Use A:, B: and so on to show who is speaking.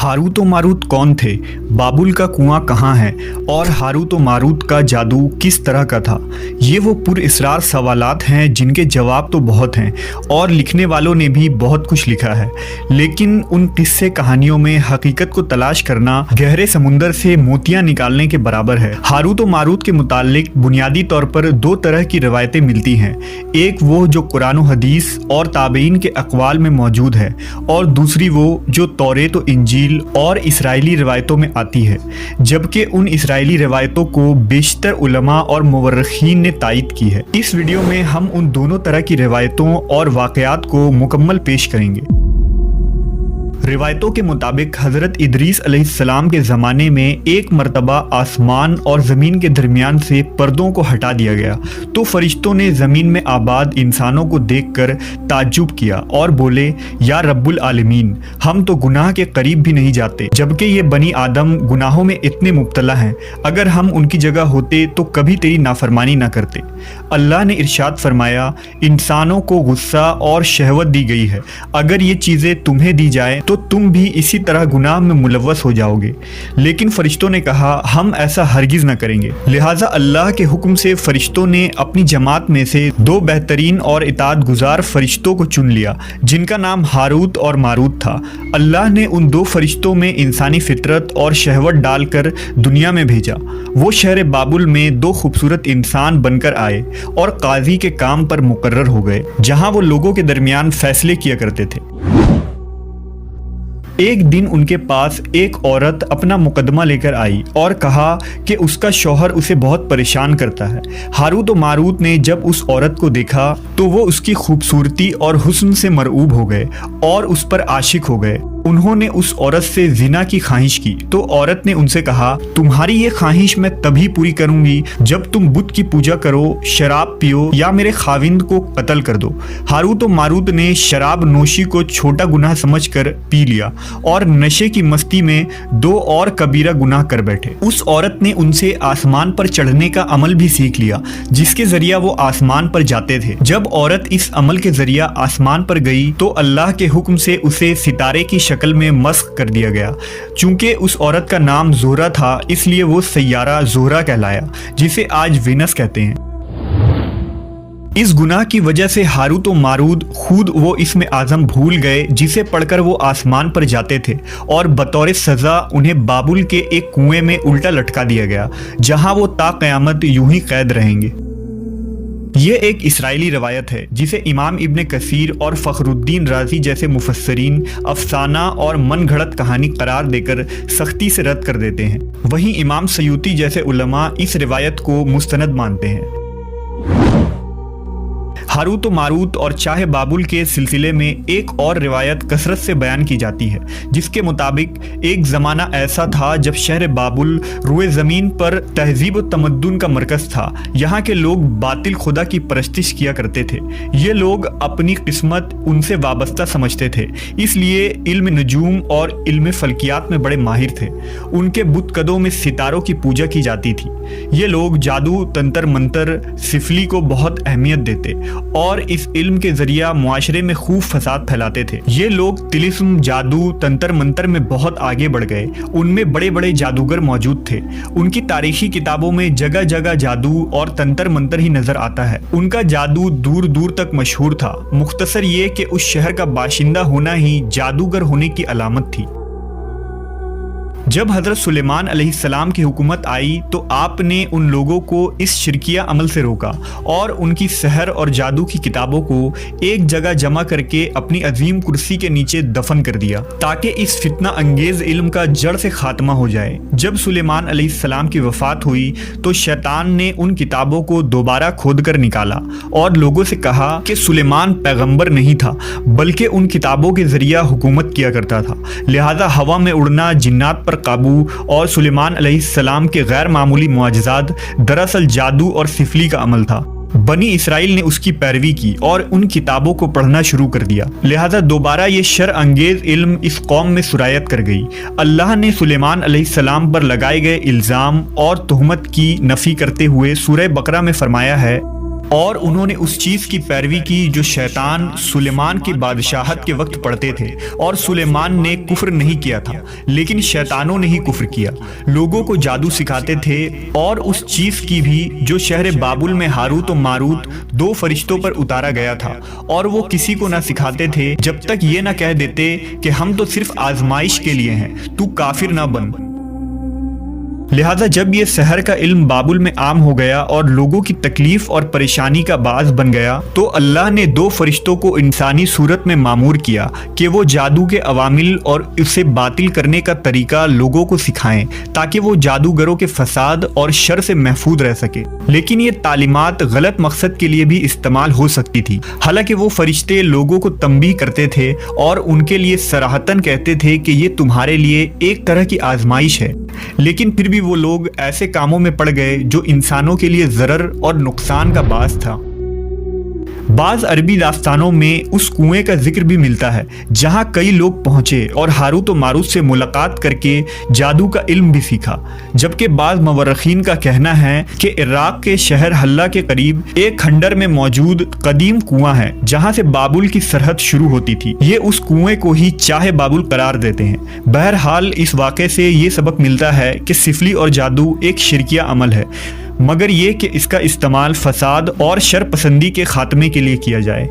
A: Harut व Marut कौन थे, बाबुल का कुआं कहाँ है और हारूत व मारूत का जादू किस तरह का था। ये वो पुरअसरार सवालात हैं जिनके जवाब तो बहुत हैं और लिखने वालों ने भी बहुत कुछ लिखा है, लेकिन उन किस्से कहानियों में हकीकत को तलाश करना गहरे समुंदर से मोतियां निकालने के बराबर है। हारूत व मारूत के मुतालिक बुनियादी तौर पर दो तरह की रवायतें मिलती हैं, एक वो जो कुरान व हदीस और ताबईन के अक़वाल में मौजूद है और दूसरी वो जो तौरेत व इंजील और इसराइली रिवायतों में आती है, जबकि उन इसराइली रिवायतों को बेशतर उलमा और मुवर्रिखीन ने तायीद की है। इस वीडियो में हम उन दोनों तरह की रिवायतों और वाक़यात को मुकम्मल पेश करेंगे। रिवायतों के मुताबिक हज़रत इदरीस अलैहिस्सलाम के ज़माने में एक मरतबा आसमान और ज़मीन के दरमियान से पर्दों को हटा दिया गया तो फरिश्तों ने ज़मीन में आबाद इंसानों को देखकर ताज्जुब किया और बोले, या रब्बुल आलमीन, हम तो गुनाह के करीब भी नहीं जाते, जबकि ये बनी आदम गुनाहों में इतने मुब्तला हैं। अगर हम उनकी जगह होते तो कभी तेरी नाफरमानी ना करते। अल्लाह ने इरशाद फरमाया, इंसानों को गुस्सा और शहवत दी गई है, अगर ये चीज़ें तुम्हें दी जाए तो तुम भी इसी तरह गुनाह में मुलव्वस हो जाओगे। लेकिन फरिश्तों ने कहा, हम ऐसा हरगिज़ न करेंगे। लिहाजा अल्लाह के हुक्म से फरिश्तों ने अपनी जमात में से दो बेहतरीन और इताअत गुजार फरिश्तों को चुन लिया, जिनका नाम हारूत और मारूत था। अल्लाह ने उन दो फरिश्तों में इंसानी फितरत और शहवत डालकर दुनिया में भेजा। वो शहर बाबुल में दो खूबसूरत इंसान बनकर आए और काजी के काम पर मुकर्रर हो गए, जहाँ वो लोगों के दरमियान फैसले किया करते थे। एक दिन उनके पास एक औरत अपना मुकदमा लेकर आई और कहा कि उसका शौहर उसे बहुत परेशान करता है। हारूत व मारूत ने जब उस औरत को देखा तो वो उसकी खूबसूरती और हुस्न से मरऊब हो गए और उस पर आशिक हो गए। उन्होंने उस औरत से जिना की ख्वाहिश की तो औरत ने उनसे कहा, तुम्हारी ये ख्वाहिश मैं तभी पूरी करूंगी जब तुम बुत की पूजा करो, शराब पियो या मेरे खाविंद को कत्ल कर दो। हारूत व मारूत ने शराब नोशी को छोटा गुनाह समझकर पी लिया और नशे की मस्ती में दो और कबीरा गुनाह कर बैठे। उस औरत ने उनसे आसमान पर चढ़ने का अमल भी सीख लिया, जिसके जरिया वो आसमान पर जाते थे। जब औरत इस अमल के जरिया आसमान पर गई तो अल्लाह के हुक्म से उसे सितारे की शक्ल में मस्ख कर दिया गया। चूंकि उस औरत का नाम ज़ोहरा था, इसलिए वो सैयारा ज़ोहरा कहलाया, जिसे आज वीनस कहते हैं। इस गुनाह की वजह से हारूत व मारूत खुद वो इसमें आज़म भूल गए जिसे पढ़कर वो आसमान पर जाते थे और बतौर सज़ा उन्हें बाबुल के एक कुएं में उल्टा लटका दिया गया, जहां वो ता क़यामत यूं ही कैद रहेंगे। ये एक इसराइली रवायत है जिसे इमाम इब्न कसीर और फ़खरुद्दीन राज़ी जैसे मुफस्सरीन अफसाना और मन घड़त कहानी करार देकर सख्ती से रद्द कर देते हैं। वहीं इमाम सयूती जैसे उलमा इस रिवायत को मुस्तनद मानते हैं। हारूत व मारूत और चाहे बाबुल के सिलसिले में एक और रिवायत कसरत से बयान की जाती है, जिसके मुताबिक एक ज़माना ऐसा था जब शहर बाबुल रुए ज़मीन पर तहजीब व तमद्दुन का मरकज़ था। यहाँ के लोग बातिल खुदा की परस्तिश किया करते थे। ये लोग अपनी किस्मत उनसे वाबस्ता समझते थे, इसलिए इल्म नजूम और इल्म फल्कियात में बड़े माहिर थे। उनके बुतकदों में सितारों की पूजा की जाती थी। ये लोग जादू, तंत्र मंत्र, सिफली को बहुत अहमियत देते और इस इल्म के जरिया मुआशरे में खूब फसाद फैलाते थे। ये लोग तिलिस्म, जादू, तंत्र मंत्र में बहुत आगे बढ़ गए। उनमें बड़े बड़े जादूगर मौजूद थे। उनकी तारीखी किताबों में जगह जगह जादू और तंत्र मंत्र ही नजर आता है। उनका जादू दूर दूर तक मशहूर था। मुख्तसर ये कि उस शहर का बाशिंदा होना ही जादूगर होने की अलामत थी। जब हज़रत सुलेमान अलैहिस्सलाम की हुकूमत आई तो आपने उन लोगों को इस शिरकिया अमल से रोका और उनकी सहर और जादू की किताबों को एक जगह जमा करके अपनी अजीम कुर्सी के नीचे दफन कर दिया, ताकि इस फितना अंगेज इल्म का जड़ से खात्मा हो जाए। जब सुलेमान अलैहिस्सलाम की वफ़ात हुई तो शैतान ने उन किताबों को दोबारा खोद कर निकाला और लोगों से कहा कि सुलेमान पैगम्बर नहीं था, बल्कि उन किताबों के जरिया हुकूमत किया करता था। लिहाजा हवा में उड़ना, जिन्नात पर काबू और सुलेमान अलैहिस्सलाम के गैर मामूली मुआजिज़ात दरअसल जादू और सिफली का अमल था। बनी इसराइल ने उसकी पैरवी की और उन किताबों को पढ़ना शुरू कर दिया। लिहाजा दोबारा ये शर अंगेज इल्म इस कौम में सुरायत कर गई। अल्लाह ने सुलेमान अलैहिस्सलाम पर लगाए गए इल्ज़ाम और तुहमत की नफ़ी करते हुए सूरह बकरा में फरमाया है, اور انہوں نے اس چیز کی پیروی کی جو شیطان سلیمان کی بادشاہت کے وقت پڑھتے تھے، اور سلیمان نے کفر نہیں کیا تھا لیکن شیطانوں نے ہی کفر کیا۔ لوگوں کو جادو سکھاتے تھے، اور اس چیز کی بھی جو شہر بابل میں ہاروت و ماروت دو فرشتوں پر اتارا گیا تھا، اور وہ کسی کو نہ سکھاتے تھے جب تک یہ نہ کہہ دیتے کہ ہم تو صرف آزمائش کے لیے ہیں، تو کافر نہ بن۔ لہذا جب یہ سحر کا علم بابل میں عام ہو گیا اور لوگوں کی تکلیف اور پریشانی کا باعث بن گیا، تو اللہ نے دو فرشتوں کو انسانی صورت میں مامور کیا کہ وہ جادو کے عوامل اور اسے باطل کرنے کا طریقہ لوگوں کو سکھائیں تاکہ وہ جادوگروں کے فساد اور شر سے محفوظ رہ سکے۔ لیکن یہ تعلیمات غلط مقصد کے لیے بھی استعمال ہو سکتی تھی، حالانکہ وہ فرشتے لوگوں کو تنبیہ کرتے تھے اور ان کے لیے صراحتاً کہتے تھے کہ یہ تمہارے لیے ایک طرح کی آزمائش ہے، لیکن پھر بھی وہ لوگ ایسے کاموں میں پڑ گئے جو انسانوں کے لیے ضرر اور نقصان کا باعث تھا۔ بعض عربی داستانوں میں اس کنویں کا ذکر بھی ملتا ہے جہاں کئی لوگ پہنچے اور ہاروت و ماروت سے ملاقات کر کے جادو کا علم بھی سیکھا، جبکہ بعض مورخین کا کہنا ہے کہ عراق کے شہر حلہ کے قریب ایک کھنڈر میں موجود قدیم کنواں ہے جہاں سے بابل کی سرحد شروع ہوتی تھی۔ یہ اس کنویں کو ہی چاہ بابل قرار دیتے ہیں۔ بہرحال اس واقعے سے یہ سبق ملتا ہے کہ سفلی اور جادو ایک شرکیہ عمل ہے، مگر یہ کہ اس کا استعمال فساد اور شر پسندی کے خاتمے کے لیے کیا جائے۔